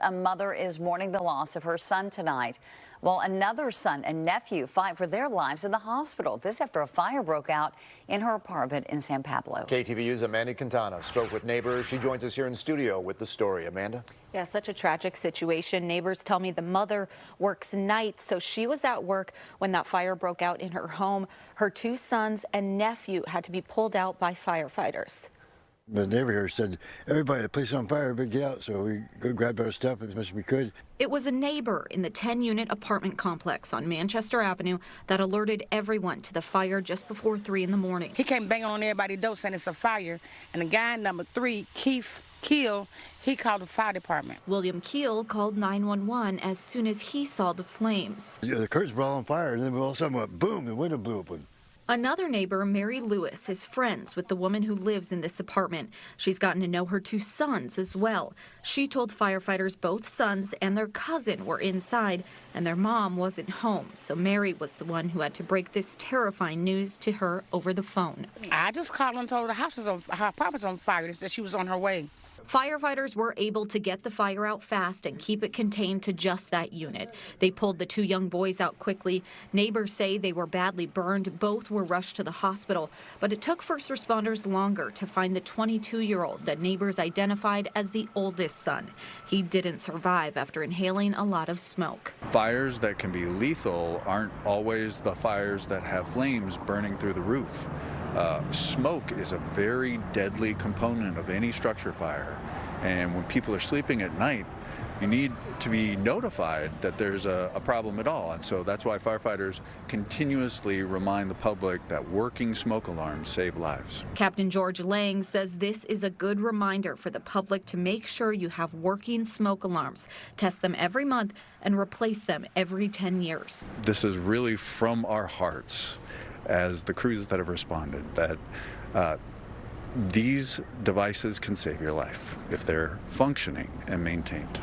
A mother is mourning the loss of her son tonight, while another son and nephew fight for their lives in the hospital. This after a fire broke out in her apartment in San Pablo. KTVU's Quintana spoke with neighbors. She joins us here in studio with the story. Amanda? Yeah, such a tragic situation. Neighbors tell me the mother works nights, so she was at work when that fire broke out in her home. Her two sons and nephew had to be pulled out by firefighters. The neighbor here said, everybody, the place is on fire, everybody get out. So we grabbed our stuff as much as we could. It was a neighbor in the 10-unit apartment complex on Manchester Avenue that alerted everyone to the fire just before 3 in the morning. He came banging on everybody's door saying it's a fire. And the guy number 3, Keith Keel, he called the fire department. William Keel called 911 as soon as he saw the flames. Yeah, the curtains were all on fire, and then all of a sudden went boom, the window blew open. Another neighbor, Mary Lewis, is friends with the woman who lives in this apartment. She's gotten to know her two sons as well. She told firefighters both sons and their cousin were inside and their mom wasn't home. So Mary was the one who had to break this terrifying news to her over the phone. I just called and told her her apartment's on fire. They said she was on her way. Firefighters were able to get the fire out fast and keep it contained to just that unit. They pulled the two young boys out quickly. Neighbors say they were badly burned. Both were rushed to the hospital, but it took first responders longer to find the 22-year-old that neighbors identified as the oldest son. He didn't survive after inhaling a lot of smoke. Fires that can be lethal aren't always the fires that have flames burning through the roof. Smoke is a very deadly component of any structure fire, and when people are sleeping at night, you need to be notified that there's a problem at all, and so that's why firefighters continuously remind the public that working smoke alarms save lives. Captain George Lang says this is a good reminder for the public to make sure you have working smoke alarms, test them every month, and replace them every 10 years. This is really from our hearts as the crews that have responded, that these devices can save your life if they're functioning and maintained.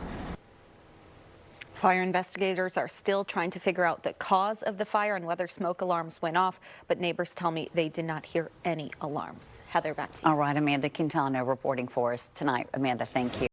Fire investigators are still trying to figure out the cause of the fire and whether smoke alarms went off, but neighbors tell me they did not hear any alarms. Heather, back to you. All right, Quintana reporting for us tonight. Amanda, thank you.